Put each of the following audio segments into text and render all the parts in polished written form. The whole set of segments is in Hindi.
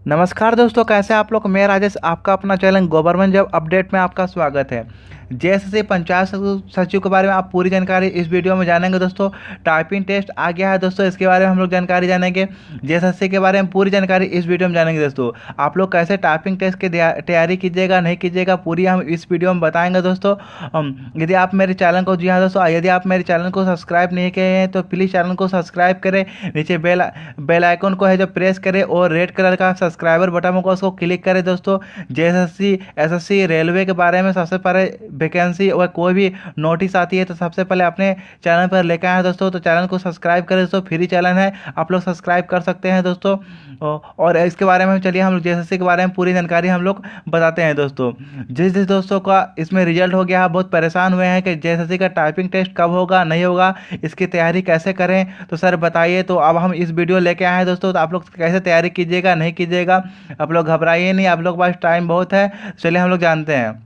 नमस्कार दोस्तों, कैसे आप लोग। मैं राजेश, आपका अपना चैनल गवर्नमेंट जॉब अपडेट में आपका स्वागत है। जेएसएससी पंचायत सचिव के बारे में आप पूरी जानकारी इस वीडियो में जानेंगे दोस्तों। टाइपिंग टेस्ट आ गया है दोस्तों, इसके बारे में हम लोग जानकारी जानेंगे। जेएसएससी के बारे में पूरी जानकारी इस वीडियो में जानेंगे दोस्तों। आप लोग कैसे टाइपिंग टेस्ट की तैयारी कीजिएगा, नहीं कीजिएगा, पूरी हम इस वीडियो में बताएंगे दोस्तों। यदि आप मेरे चैनल को, जी हाँ दोस्तों, यदि आप मेरे चैनल को सब्सक्राइब नहीं किए हैं तो प्लीज़ चैनल को सब्सक्राइब करें। नीचे बेल आइकन को है जो प्रेस करें और रेड कलर का सब्सक्राइबर बटन होगा उसको क्लिक करें दोस्तों। जेएसएससी एसएससी रेलवे के बारे में सबसे पहले वैकेंसी और कोई भी नोटिस आती है तो सबसे पहले अपने चैनल पर लेकर आए दोस्तों। तो चैनल को सब्सक्राइब करें दोस्तों, फ्री चैनल है, आप लोग सब्सक्राइब कर सकते हैं दोस्तों। और इसके बारे में चलिए हम लोग जेएसएससी के बारे में पूरी जानकारी हम लोग बताते हैं दोस्तों। जिस जिस दोस्तों का इसमें रिजल्ट हो गया है, बहुत परेशान हुए हैं कि जेएसएससी का टाइपिंग टेस्ट कब होगा, नहीं होगा, इसकी तैयारी कैसे करें, तो सर बताइए। तो अब हम इस वीडियो लेके आए हैं दोस्तों। तो आप लोग कैसे तैयारी कीजिएगा, नहीं कीजिएगा, आप लोग घबराइए नहीं, आप लोग के पास टाइम बहुत है। चलिए हम लोग जानते हैं।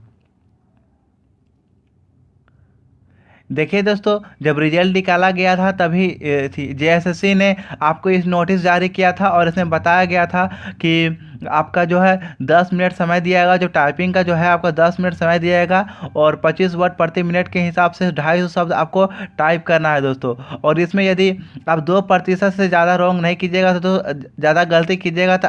देखिए दोस्तों, जब रिजल्ट निकाला गया था तभी थी जेएसएससी ने आपको इस नोटिस जारी किया था और इसमें बताया गया था कि आपका जो है 10 मिनट समय दिया जाएगा। जो टाइपिंग का जो है आपका 10 मिनट समय दिया जाएगा और 25 वर्ड प्रति मिनट के हिसाब से 250 शब्द आपको टाइप करना है दोस्तों। और इसमें यदि आप 2% से ज़्यादा रॉन्ग नहीं कीजिएगा तो ज़्यादा गलती कीजिएगा तो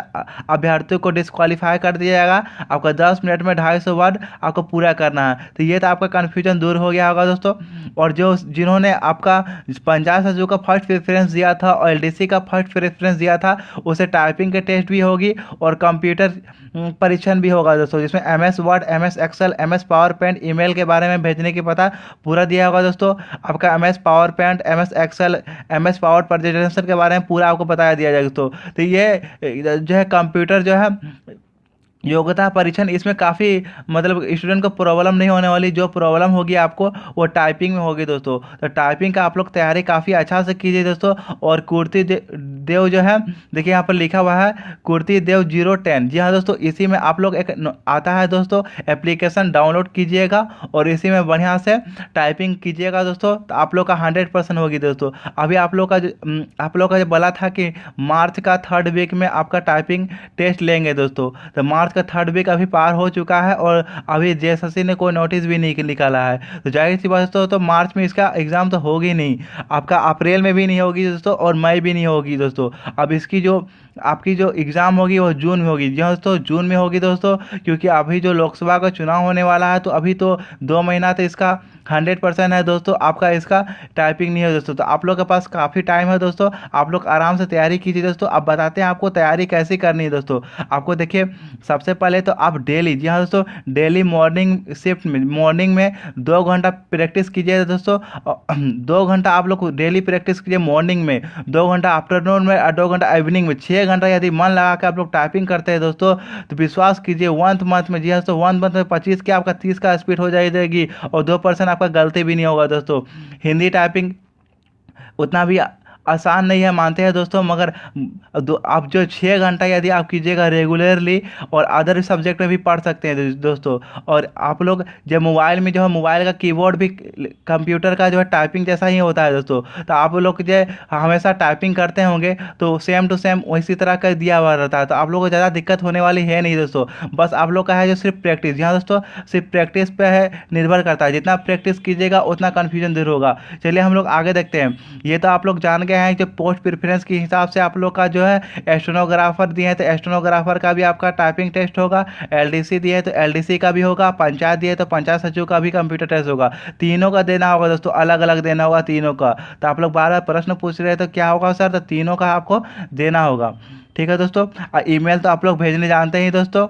अभ्यर्थियों को डिस्क्वालीफाई कर दिया जाएगा। आपका 10 मिनट में 250 वर्ड आपको पूरा करना है। तो ये तो आपका कन्फ्यूजन दूर हो गया होगा दोस्तों। और जो जिन्होंने आपका पंचायत सचिव का फर्स्ट प्रेफरेंस दिया था और एलडीसी का फर्स्ट प्रेफरेंस दिया था, उसे टाइपिंग के टेस्ट भी होगी और कंप्यूटर परीक्षण भी होगा दोस्तों, जिसमें MS Word, MS Excel, MS PowerPoint, email के बारे में भेजने की पता पूरा दिया होगा दोस्तों। आपका MS PowerPoint, MS Excel, MS power presentation के बारे में पूरा आपको बताया दिया जाएगा दोस्तों। तो ये जो है कंप्यूटर जो है योग्यता परीक्षण, इसमें काफ़ी मतलब स्टूडेंट को प्रॉब्लम नहीं होने वाली। जो प्रॉब्लम होगी आपको वो टाइपिंग में होगी दोस्तों। तो टाइपिंग का आप लोग तैयारी काफ़ी अच्छा से कीजिए दोस्तों। और कुर्ती देव जो है, देखिए यहाँ पर लिखा हुआ है कुर्ती देव 010। जी हाँ दोस्तों, इसी में आप लोग एक आता है दोस्तों, एप्लीकेशन डाउनलोड कीजिएगा और इसी में बढ़िया से टाइपिंग कीजिएगा दोस्तों। तो आप लोग का 100% होगी दोस्तों। अभी आप लोग का जो बोला था कि मार्च का 3rd वीक में आपका टाइपिंग टेस्ट लेंगे दोस्तों। तो मार्च का 3rd वीक अभी पार हो चुका है और अभी जेएसएससी ने कोई नोटिस भी नहीं निकाला है। तो जाहिर सी बात दोस्तों, तो मार्च में इसका एग्ज़ाम तो होगी नहीं, आपका अप्रैल में भी नहीं होगी दोस्तों और मई भी नहीं होगी दोस्तों। अब इसकी जो आपकी जो एग्ज़ाम होगी वो जून में होगी। जी हाँ दोस्तों, जून में होगी दोस्तों, क्योंकि अभी जो लोकसभा का चुनाव होने वाला है तो अभी तो 2 महीना तो इसका 100% है दोस्तों। आपका इसका टाइपिंग नहीं है दोस्तों। तो आप लोग के पास काफ़ी टाइम है दोस्तों, आप लोग आराम से तैयारी कीजिए दोस्तों। अब बताते हैं आपको तैयारी कैसे करनी है दोस्तों। आपको देखिए, सबसे पहले तो आप डेली, जी हाँ दोस्तों, डेली मॉर्निंग शिफ्ट में, मॉर्निंग में 2 घंटा प्रैक्टिस कीजिए दोस्तों। 2 घंटा आप लोग डेली प्रैक्टिस कीजिए मॉर्निंग में, 2 घंटा आफ्टरनून में और 2 घंटा इवनिंग में। 6 घंटा यदि मन लगा के आप लोग टाइपिंग करते हैं दोस्तों, तो विश्वास कीजिए 1 मंथ में, जी हाँ दोस्तों, 1 मंथ में 25 के आपका 30 का स्पीड हो जाएगी और 2% आपका गलती भी नहीं होगा दोस्तों। हिंदी टाइपिंग उतना भी आसान नहीं है, मानते हैं दोस्तों, मगर आप जो 6 घंटा यदि आप कीजिएगा रेगुलरली और अदर सब्जेक्ट में भी पढ़ सकते हैं दोस्तों। और आप लोग जब मोबाइल में जो है, मोबाइल का कीबोर्ड भी कंप्यूटर का जो है टाइपिंग जैसा ही होता है दोस्तों। तो आप लोग जो हमेशा टाइपिंग करते होंगे तो सेम टू सेम उसी तरह का दिया हुआ रहता है। तो आप लोग को ज़्यादा दिक्कत होने वाली है नहीं दोस्तों। बस आप लोग का है जो सिर्फ प्रैक्टिस, यहाँ दोस्तों सिर्फ प्रैक्टिस पे है, निर्भर करता है। जितना प्रैक्टिस कीजिएगा उतना कन्फ्यूजन दूर होगा। चलिए हम लोग आगे देखते हैं। ये तो आप लोग जान गए हैं कि पोस्ट प्रेफरेंस के हिसाब से आप लोग का जो है स्टेनोग्राफर दिए हैं तो स्टेनोग्राफर का भी आपका टाइपिंग टेस्ट होगा। एलडीसी दिए तो एलडीसी का भी होगा। पंचायत दिए तो पंचायत सचिव का भी कंप्यूटर टेस्ट होगा। तीनों का देना होगा दोस्तों, अलग अलग देना होगा तीनों का। तो आप लोग बार बार प्रश्न पूछ रहे हैं तो क्या होगा सर, तो तीनों का आपको देना होगा। ठीक है दोस्तों। ईमेल तो आप लोग भेजने जानते हैं दोस्तों।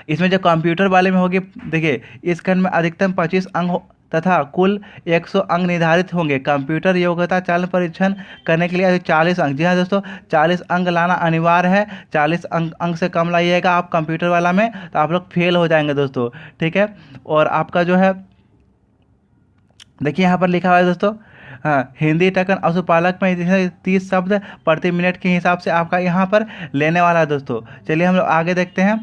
इसमें जो कंप्यूटर वाले में होगी, देखिए इस खंड में अधिकतम 25 अंक तथा कुल 100 अंक निर्धारित होंगे। कंप्यूटर योग्यता चयन परीक्षण करने के लिए 40 अंक, जी हाँ दोस्तों, 40 अंक लाना अनिवार्य है। 40 अंक से कम लाइएगा आप कंप्यूटर वाला में तो आप लोग फेल हो जाएंगे दोस्तों। ठीक है। और आपका जो है, देखिए यहाँ पर लिखा हुआ है दोस्तों, हाँ, हिंदी टकन पशुपालक में 30 शब्द प्रति मिनट के हिसाब से आपका यहाँ पर लेने वाला है दोस्तों। चलिए हम लोग आगे देखते हैं।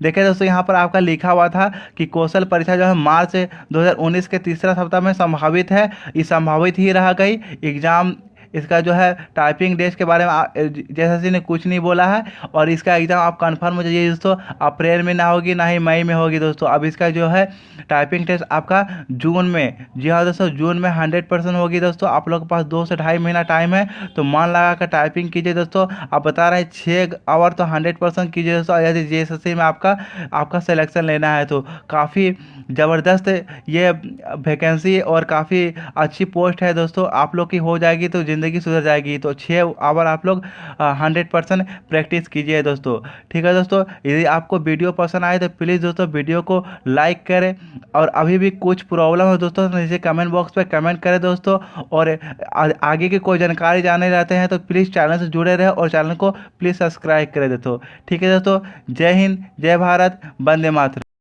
देखिए दोस्तों, यहाँ पर आपका लिखा हुआ था कि कौशल परीक्षा जो है मार्च 2019 के तीसरा सप्ताह में संभावित है। ये संभावित ही रह गई। इसका जो है टाइपिंग टेस्ट के बारे में जेएसएससी ने कुछ नहीं बोला है। और इसका एग्ज़ाम आप कन्फर्म हो जाइए दोस्तों, अप्रैल में ना होगी ना ही मई में होगी दोस्तों। अब इसका जो है टाइपिंग टेस्ट आपका जून में, जी हाँ दोस्तों, जून में 100% होगी दोस्तों। आप लोग के पास 2 से ढाई महीना टाइम है, तो मन लगा कर टाइपिंग कीजिए दोस्तों। आप बता रहे हैं 6 आवर तो 100% कीजिए दोस्तों। यदि जेएसएससी में आपका सिलेक्शन लेना है तो काफ़ी ज़बरदस्त ये वैकेंसी और काफ़ी अच्छी पोस्ट है दोस्तों। आप लोग की हो जाएगी तो ज़िंदगी सुधर जाएगी। तो 6 आवर आप लोग 100% प्रैक्टिस कीजिए दोस्तों। ठीक है दोस्तों, यदि आपको वीडियो पसंद आए तो प्लीज़ दोस्तों वीडियो को लाइक करें। और अभी भी कुछ प्रॉब्लम है दोस्तों तो नीचे कमेंट बॉक्स पे कमेंट करें दोस्तों। और आगे की कोई जानकारी जानने जाते हैं तो प्लीज़ चैनल से जुड़े रहे और चैनल को प्लीज़ सब्सक्राइब करें दोस्तों। ठीक है दोस्तों, जय हिंद, जय भारत, वंदे मातरम।